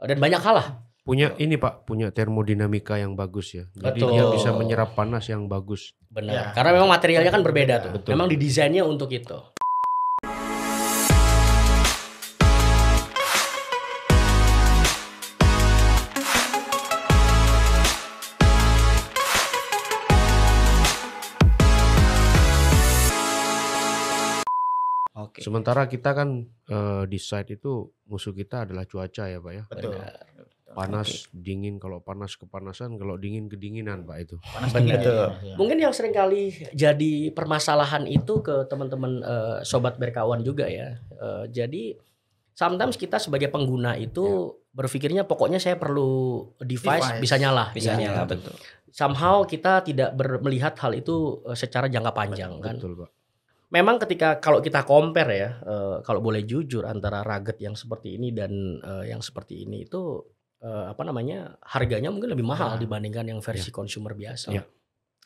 dan banyak hal lah. Punya ini Pak, punya termodinamika yang bagus ya. Jadi Betul. dia bisa menyerap panas yang bagus. Benar. Karena memang materialnya kan berbeda tuh. Betul. Memang didesainnya untuk itu. Oke. Sementara kita kan di site itu musuh kita adalah cuaca ya Pak ya. Betul. Panas, dingin, kalau panas kepanasan, kalau dingin kedinginan Pak itu. Panas Benar. dingin gitu. Mungkin yang sering kali jadi permasalahan itu ke teman-teman sobat berkawan juga ya. Jadi sometimes kita sebagai pengguna itu berpikirnya pokoknya saya perlu device bisa nyala. Bisa ya. nyala, betul. Somehow kita tidak melihat hal itu secara jangka panjang kan. Betul Pak. Memang ketika kalau kita compare ya, kalau boleh jujur antara rugged yang seperti ini dan yang seperti ini itu harganya mungkin lebih mahal dibandingkan yang versi consumer biasa. Ya.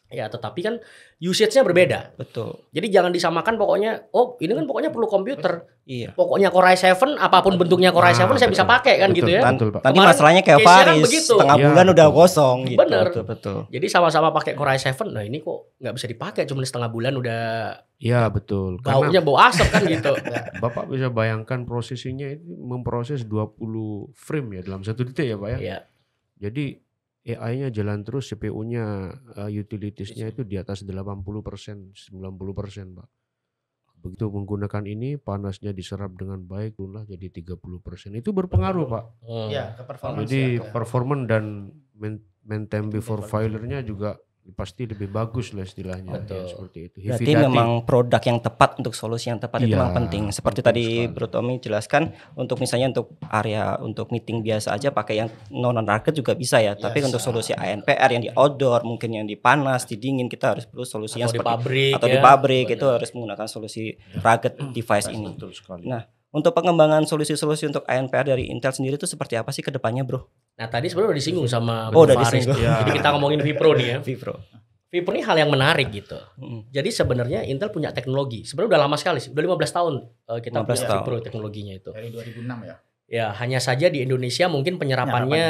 Ya, tetapi kan usage-nya berbeda. Betul. Jadi jangan disamakan pokoknya, oh ini kan pokoknya perlu komputer. Iya. Pokoknya Core i7, apapun bentuknya Core i7 saya bisa pakai kan Betul, gitu ya. betul, Pak. Nanti Kemarin masalahnya kayak case-nya kan Faris, begitu. setengah Iya, bulan udah betul. kosong gitu. Bener. Betul. Jadi sama-sama pakai Core i7, nah ini kok nggak bisa dipakai, cuma setengah bulan udah Iya betul. baunya bau asap kan gitu. Bapak bisa bayangkan prosesinya itu memproses 20 frame ya dalam satu detik ya Pak ya. Iya. Jadi AI-nya jalan terus, CPU-nya, utilities-nya itu di atas 80%, 90% Pak. Begitu menggunakan ini, panasnya diserap dengan baik, turunlah jadi 30%. Itu berpengaruh Pak. Iya, ke performance. Jadi ya. performance dan main time before failure-nya juga pasti lebih bagus lah istilahnya. Betul. Ya, seperti itu. Berarti Heavy duty. memang produk yang tepat untuk solusi yang tepat itu Iya, memang penting. Seperti penting tadi sekali. Bro Tommy jelaskan, untuk misalnya untuk area untuk meeting biasa aja pakai yang non rugged juga bisa ya. Tapi untuk solusi ANPR yang di outdoor, mungkin yang di panas, di dingin, kita harus perlu solusi yang Atau di seperti pabrik atau di ya. pabrik itu Benar. harus menggunakan solusi rugged device ini. Betul sekali. Nah, untuk pengembangan solusi-solusi untuk ANPR dari Intel sendiri itu seperti apa sih ke depannya, Bro? Nah tadi sebenarnya udah disinggung sama Oh, Bro udah Faris. disinggung. Jadi kita ngomongin Vipro nih ya. Vipro. Vipro ini hal yang menarik gitu. Mm. Jadi sebenarnya Intel punya teknologi. Sebenarnya udah lama sekali sih. Udah 15 tahun kita 15 punya tahun. Vipro teknologinya itu. Dari 2006 ya. Ya hanya saja di Indonesia mungkin penyerapannya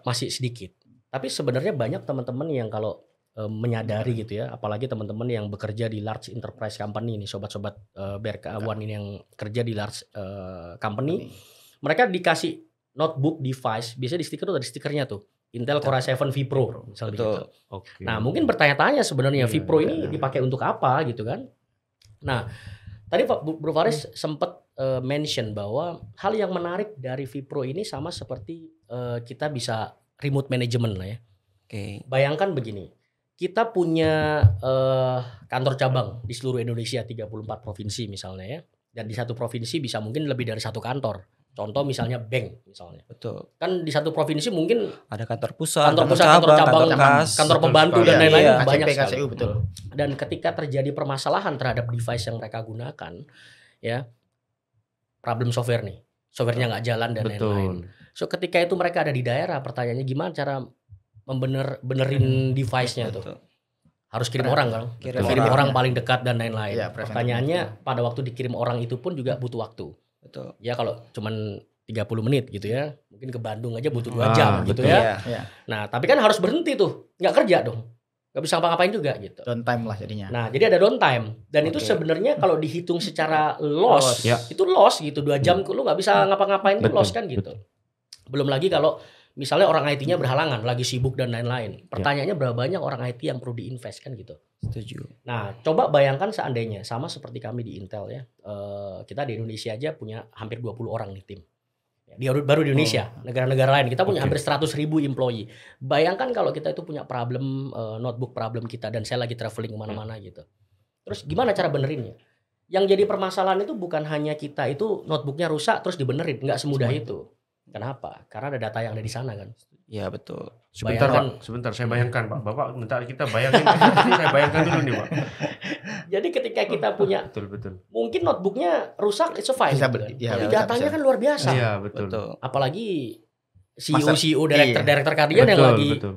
masih sedikit. Tapi sebenarnya banyak teman-teman yang kalau menyadari gitu ya, apalagi teman-teman yang bekerja di large enterprise company ini, sobat-sobat BRK1 ini yang kerja di large company, mereka dikasih notebook device, biasanya di stiker tuh ada stikernya tuh. Intel Core i7 Vipro misalnya Betul. gitu. Oke. Nah, mungkin bertanya-tanya sebenarnya Iya, Vipro iya, ini iya. dipakai untuk apa gitu kan? Nah, tadi Pak Bro Faris sempat mention bahwa hal yang menarik dari Vipro ini sama seperti kita bisa remote management lah ya. Oke. Bayangkan begini, kita punya kantor cabang di seluruh Indonesia 34 provinsi misalnya ya. Dan di satu provinsi bisa mungkin lebih dari satu kantor. Contoh misalnya bank misalnya. Betul. Kan di satu provinsi mungkin Ada kantor pusat, kantor cabang, kantor kas, kantor betul pembantu sekali. dan lain-lain Iya. banyak KCP, sekali. KCU betul. Dan ketika terjadi permasalahan terhadap device yang mereka gunakan, ya problem software nih, softwarenya nggak jalan dan lain-lain. Betul. So ketika itu mereka ada di daerah, pertanyaannya gimana cara benerin device-nya tuh? Betul. Harus kirim orang kan? Kirim Kirim orang. orang paling dekat dan lain-lain. Iya, preventif. Pertanyaannya pada waktu dikirim orang itu pun juga butuh waktu. Betul. Ya kalau cuman 30 menit gitu ya, mungkin ke Bandung aja butuh 2 Ah, jam gitu betul. ya. Iya. Nah tapi kan harus berhenti tuh, nggak kerja dong, nggak bisa ngapa-ngapain juga gitu. Downtime lah jadinya. Nah jadi ada downtime dan itu Oke. sebenarnya kalau dihitung secara loss, Ya. itu loss gitu 2 jam lu nggak bisa ngapa-ngapain itu Betul, loss kan gitu. Belum lagi kalau misalnya orang IT-nya berhalangan, lagi sibuk dan lain-lain. Pertanyaannya berapa banyak orang IT yang perlu diinvest kan gitu. Setuju. Nah coba bayangkan seandainya sama seperti kami di Intel ya, kita di Indonesia aja punya hampir 20 orang nih tim. Baru di Indonesia, negara-negara lain kita punya Oke. hampir 100.000 employee. Bayangkan kalau kita itu punya problem notebook problem kita dan saya lagi traveling kemana-mana gitu. Terus gimana cara benerinnya? Yang jadi permasalahan itu bukan hanya kita itu notebooknya rusak terus dibenerin, nggak semudah itu. Kenapa? Karena ada data yang ada di sana kan. Iya betul. Sebentar Bayangkan- Pak, sebentar saya bayangkan Pak. Bapak bentar kita bayangin. Saya bayangkan dulu nih Pak. Jadi ketika kita punya Betul. mungkin notebooknya rusak it's fine Bisa gitu ber- kan. iya, Tapi bisa, datanya bisa. kan luar biasa. Iya betul. Betul. Apalagi Masa- CEO director kalian yang Betul, lagi betul.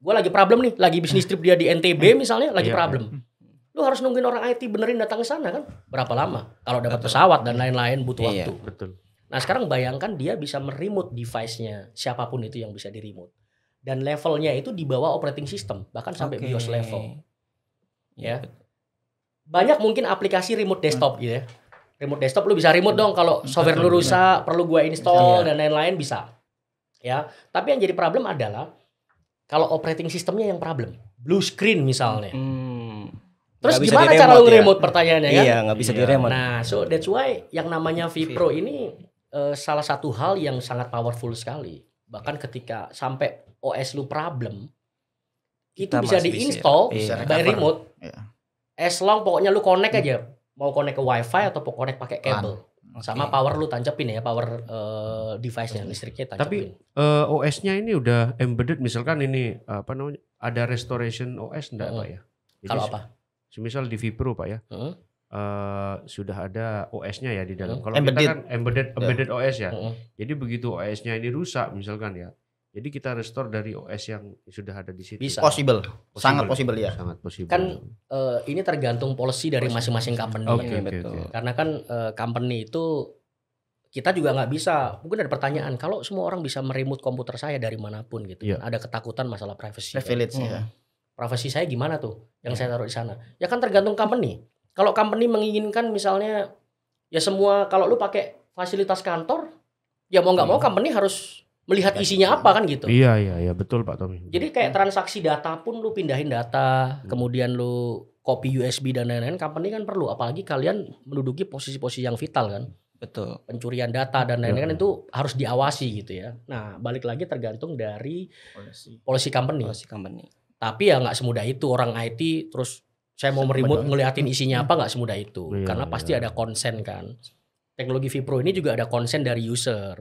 gue lagi problem nih, lagi bisnis trip dia di NTB misalnya, lagi Iya, problem. Lu harus nungguin orang IT benerin datang ke sana kan? Berapa lama? Kalau dapat pesawat dan lain-lain butuh Iya. waktu. Betul. Nah sekarang bayangkan dia bisa meremote device-nya, siapapun itu yang bisa di-remote. Dan levelnya itu di bawah operating system, bahkan sampai Oke. BIOS level. Iya, Ya. Banyak mungkin aplikasi remote desktop gitu ya. Remote desktop lu bisa remote dong kalau software lu rusak, perlu gua install dan lain-lain bisa. Ya. Tapi yang jadi problem adalah kalau operating systemnya yang problem. Blue screen misalnya. Terus Nggak bisa gimana di-remote cara lu ya? remote pertanyaannya kan? Iya, nggak bisa di-remote. Nah, so that's why yang namanya vPro ini salah satu hal yang sangat powerful sekali. Bahkan ketika sampai OS lu problem, itu Kita bisa masih di-install bisa, iya. by Recover. remote. Iya. As long pokoknya lu connect aja. Mau connect ke WiFi atau mau connect pakai kabel. Sama power lu tancapin ya, power device-nya, listriknya tancapin. Tapi OS-nya ini udah embedded, misalkan ini apa namanya, ada restoration OS enggak Pak ya? Jadi Kalau apa? Semisal di vPro Pak ya, sudah ada OS-nya ya di dalam. Kalau Embedded. kita kan embedded OS ya. Jadi begitu OS-nya ini rusak misalkan ya, jadi kita restore dari OS yang sudah ada di situ. Bisa. Possible. Sangat possible ya. Sangat possible. Kan ini tergantung policy dari masing-masing company. Oke, ya. oke, betul. oke. Karena kan company itu kita juga nggak bisa. Mungkin ada pertanyaan, kalau semua orang bisa meremote komputer saya dari manapun gitu, Iya. ada ketakutan masalah privacy. Privilege ya. Privacy saya gimana tuh yang saya taruh di sana? Ya kan tergantung company. Kalau company menginginkan misalnya ya semua, kalau lu pakai fasilitas kantor, ya mau nggak mau company harus melihat isinya apa kan gitu. Iya betul Pak Tommy. Jadi kayak transaksi data pun lu pindahin data, kemudian lu copy USB dan lain-lain, company kan perlu, apalagi kalian menduduki posisi-posisi yang vital kan. Betul. Pencurian data dan lain-lain kan itu harus diawasi gitu ya. Nah, balik lagi tergantung dari policy company. Policy company. Tapi ya nggak semudah itu orang IT terus saya mau meremote ngeliatin isinya apa, nggak semudah itu. Iya, Karena pasti ada konsen kan. Teknologi vPro ini juga ada konsen dari user.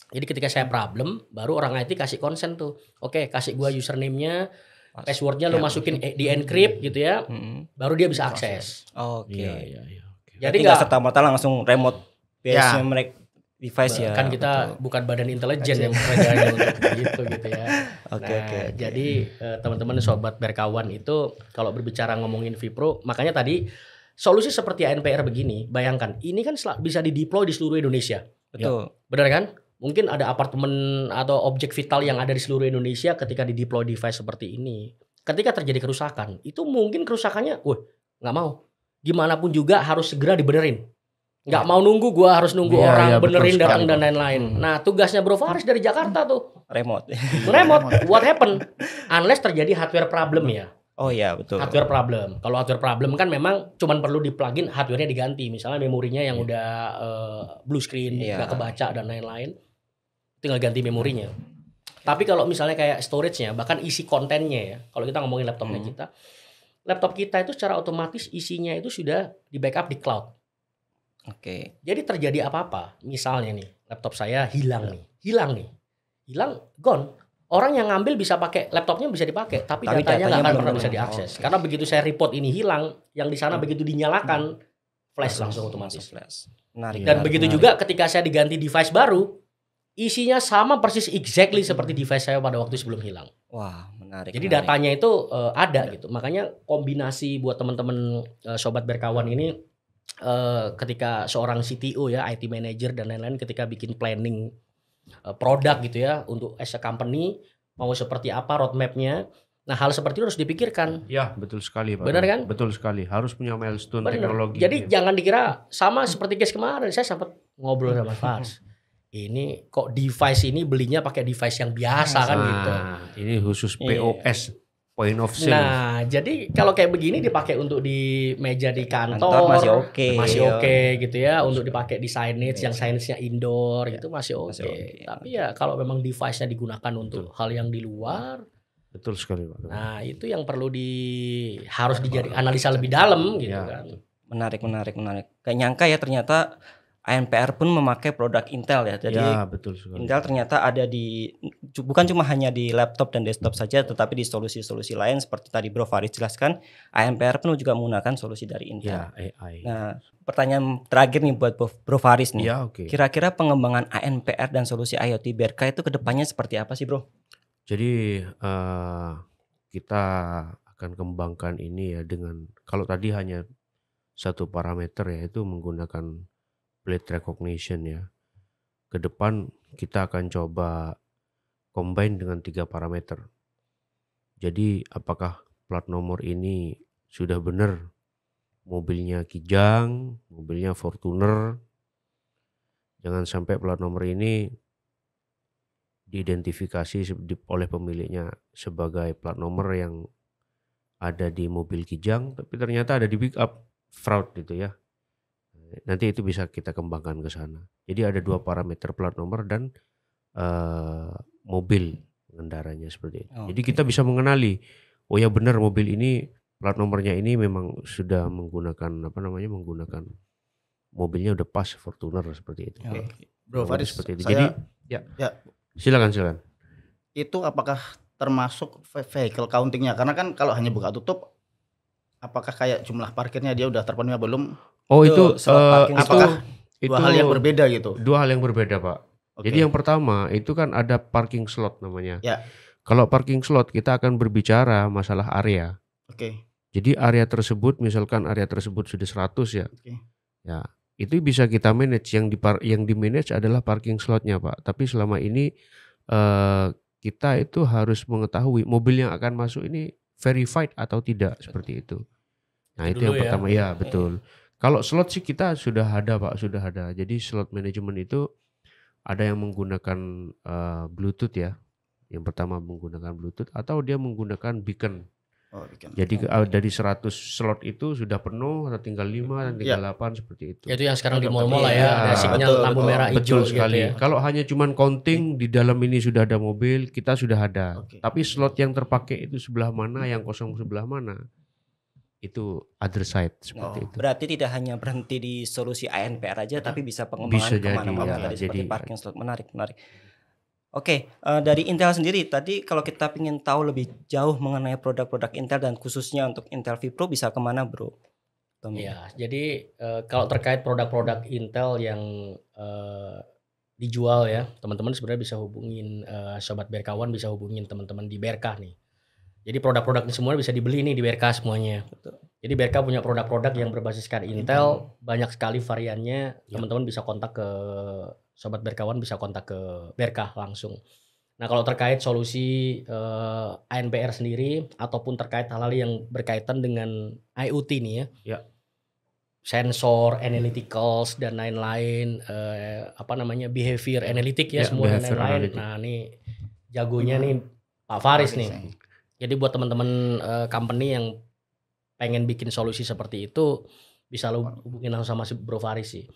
Jadi ketika saya problem, baru orang IT kasih konsen tuh. Oke, kasih gua username-nya, password-nya lu masukin di encrypt gitu ya. Baru dia bisa akses. Oke. Iya. Oke. Jadi nggak nggak, serta-merta langsung remote base-nya mereka device ya. kan kita bukan badan intelijen yang kerjanya untuk gitu ya. Oke. Jadi teman-teman sobat berkawan itu kalau berbicara ngomongin vPro, makanya tadi solusi seperti ANPR begini, bayangkan ini kan bisa dideploy di seluruh Indonesia. Betul. Benar kan? Mungkin ada apartemen atau objek vital yang ada di seluruh Indonesia ketika di-deploy device seperti ini. Ketika terjadi kerusakan, itu mungkin kerusakannya, nggak mau. Gimana pun juga harus segera dibenerin. Nggak mau nunggu, gua harus nunggu orang benerin, datang dan lain-lain. Nah, tugasnya Bro Faris dari Jakarta tuh. Remote. What happen? Unless terjadi hardware problem ya. Oh iya, betul. Hardware problem. Kalau hardware problem kan memang cuman perlu di-plugin, hardware-nya diganti. Misalnya memorinya yang udah blue screen, nggak kebaca dan lain-lain. Tinggal ganti memorinya. Tapi kalau misalnya kayak storage-nya, bahkan isi kontennya ya. Kalau kita ngomongin laptopnya kita, laptop kita itu secara otomatis isinya itu sudah di backup di cloud. Oke. Jadi terjadi apa-apa, misalnya nih, laptop saya hilang, gone. Orang yang ngambil bisa pakai laptopnya, bisa dipakai, tapi datanya nggak akan pernah bisa diakses. Karena begitu saya report ini hilang, yang di sana begitu dinyalakan, flash langsung otomatis. Menarik. Dan begitu juga ketika saya diganti device baru, isinya sama persis exactly seperti device saya pada waktu sebelum hilang. Wah, menarik. Jadi datanya itu ada gitu. Makanya kombinasi buat teman-teman sobat berkawan ini, ketika seorang CTO ya, IT manager dan lain-lain, ketika bikin planning produk gitu ya, untuk as a company mau seperti apa roadmap-nya. Nah, hal seperti itu harus dipikirkan. Ya, betul sekali Pak. Benar kan? Betul sekali. Harus punya milestone Benar. teknologi. Jadi jangan dikira sama seperti case kemarin. Saya sempat ngobrol sama Fars. Ini kok device ini belinya pakai device yang biasa kan gitu. Ini khusus POS, point of sale. Nah, jadi kalau kayak begini dipakai untuk di meja di Kantor kantor masih oke. gitu ya, untuk dipakai di signage yang signage-nya indoor itu masih oke. Tapi ya kalau memang device-nya digunakan untuk hal yang di luar, betul sekali Pak. nah itu yang perlu harus dijadi analisa lebih dalam gitu kan. Menarik. Gak nyangka ya ternyata ANPR pun memakai produk Intel ya. Jadi betul sekali. Intel ternyata ada bukan cuma hanya di laptop dan desktop saja, tetapi di solusi-solusi lain seperti tadi Bro Faris jelaskan, ANPR pun juga menggunakan solusi dari Intel. Ya, AI. Nah, pertanyaan terakhir nih buat Bro Faris nih. Ya, oke. Kira-kira pengembangan ANPR dan solusi IoT BRK itu kedepannya seperti apa sih, Bro? Jadi kita akan kembangkan ini ya dengan, kalau tadi hanya satu parameter yaitu menggunakan plate recognition ya. ke depan kita akan coba combine dengan 3 parameter. Jadi apakah plat nomor ini sudah benar mobilnya Kijang, mobilnya Fortuner. Jangan sampai plat nomor ini diidentifikasi oleh pemiliknya sebagai plat nomor yang ada di mobil Kijang, tapi ternyata ada di pickup, fraud gitu ya. Nanti itu bisa kita kembangkan ke sana. Jadi ada 2 parameter plat nomor dan mobil pengendaranya seperti itu. Jadi kita bisa mengenali, oh ya benar mobil ini plat nomornya ini memang sudah menggunakan menggunakan mobilnya udah pas Fortuner seperti itu. Bro Faris, seperti itu. saya, Jadi silakan. itu apakah termasuk vehicle countingnya? Karena kan kalau hanya buka tutup, apakah kayak jumlah parkirnya dia udah terpenuhi belum? Oh itu apakah itu 2 hal yang berbeda gitu? 2 hal yang berbeda, Pak. Jadi yang pertama itu kan ada parking slot namanya. Ya. Kalau parking slot kita akan berbicara masalah area. Oke. Jadi area tersebut, misalkan area tersebut sudah 100 ya. Oke. Ya, itu bisa kita manage. Yang di manage adalah parking slotnya, Pak. Tapi selama ini kita itu harus mengetahui mobil yang akan masuk ini verified atau tidak, seperti itu. Nah, itu yang pertama ya, betul. Kalau slot sih kita sudah ada, Pak, sudah ada. Jadi slot manajemen itu ada yang menggunakan Bluetooth ya. Yang pertama menggunakan Bluetooth atau dia menggunakan beacon. Jadi dari 100 slot itu sudah penuh atau tinggal 5 dan tinggal 8 seperti itu. Itu yang sekarang di mall-mall lah ya, ada sinyal lampu merah hijau betul sekali. gitu ya. Kalau hanya cuman counting di dalam ini sudah ada mobil, kita sudah ada. Tapi slot yang terpakai itu sebelah mana, yang kosong sebelah mana, itu other side seperti itu. Berarti tidak hanya berhenti di solusi ANPR aja, tapi bisa pengembangan kemana-mana tadi seperti parking slot. Menarik. Oke, dari Intel sendiri tadi kalau kita ingin tahu lebih jauh mengenai produk-produk Intel dan khususnya untuk Intel vPro bisa kemana, Bro? Ya, jadi kalau terkait produk-produk Intel yang dijual ya, teman-teman sebenarnya bisa hubungin Sobat Berkawan, bisa hubungin teman-teman di Berkah nih. Jadi produk-produk ini semua bisa dibeli nih di Berkah semuanya. Betul. Jadi Berkah punya produk-produk yang berbasiskan Intel, banyak sekali variannya. Teman-teman bisa kontak ke Sobat Berkawan, bisa kontak ke Berkah langsung. Nah, kalau terkait solusi ANPR sendiri ataupun terkait hal-hal yang berkaitan dengan IoT nih ya. Sensor, analyticals dan lain-lain, behavior analytic ya, semua dan lain-lain. Nah, ini jagonya nih Pak Faris nih. Jadi buat teman-teman company yang pengen bikin solusi seperti itu, bisa lo hubungin langsung sama si Bro Faris sih.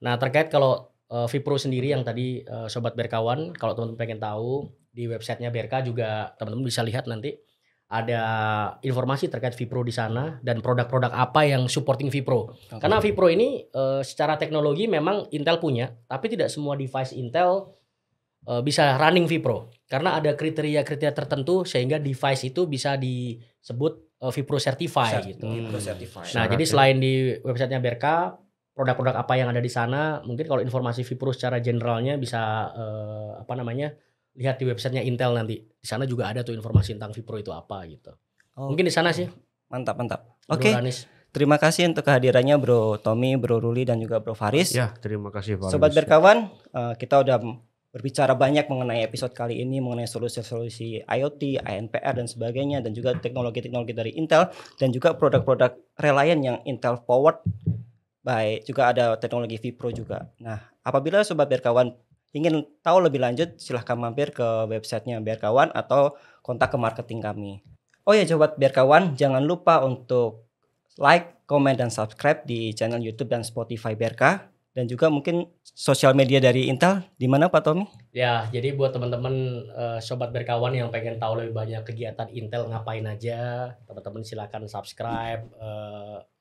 Nah, terkait kalau vPro sendiri yang tadi Sobat Berkawan, kalau teman-teman pengen tahu di websitenya Berkah juga teman-teman bisa lihat nanti ada informasi terkait vPro di sana dan produk-produk apa yang supporting vPro. Karena vPro ini secara teknologi memang Intel punya, tapi tidak semua device Intel bisa running vPro. Karena ada kriteria-kriteria tertentu sehingga device itu bisa disebut vPro certified gitu. Nah, jadi selain di websitenya Berkah, produk-produk apa yang ada di sana, mungkin kalau informasi vPro secara generalnya bisa lihat di websitenya Intel nanti. Di sana juga ada tuh informasi tentang vPro itu apa gitu. Mungkin di sana sih. Mantap. Oke. Terima kasih untuk kehadirannya Bro Tommy, Bro Ruli dan juga Bro Faris. Ya, terima kasih Pak. Sobat Berkawan, kita udah berbicara banyak mengenai episode kali ini mengenai solusi-solusi IoT, ANPR dan sebagainya, dan juga teknologi-teknologi dari Intel dan juga produk-produk Reliant yang Intel powered. Baik, juga ada teknologi vPro juga. Nah, apabila Sobat Berkawan ingin tahu lebih lanjut, silahkan mampir ke websitenya Berkawan atau kontak ke marketing kami. Oh ya, Sobat Berkawan, jangan lupa untuk like, komen, dan subscribe di channel YouTube dan Spotify Berkah. Dan juga mungkin sosial media dari Intel, di mana Pak Tommy? Ya, jadi buat teman-teman Sobat Berkawan yang pengen tahu lebih banyak kegiatan Intel ngapain aja, teman-teman silakan subscribe,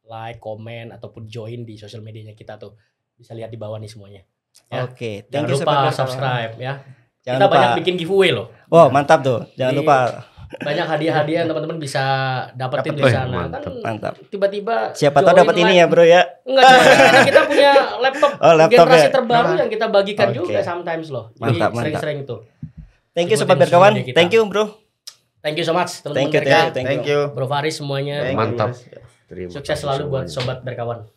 like, komen, ataupun join di sosial medianya kita tuh. Bisa lihat di bawah nih semuanya. Ya. Oke, jangan lupa subscribe ya. Jangan kita lupa. banyak bikin giveaway loh. Wow, mantap tuh. Jangan lupa. Banyak hadiah-hadiah yang teman-teman bisa dapetin di sana. Mantap. Tiba-tiba siapa tahu dapat ini ya, Bro ya. Enggak cuma ini, kita punya laptop generasi terbaru yang kita bagikan juga sometimes loh. Jadi sering-sering itu. Thank you Sobat Berkawan. Thank you, Bro. Thank you so much teman-teman Thank you. Thank you Bro Faris semuanya. Mantap. Sukses selalu buat Sobat Berkawan.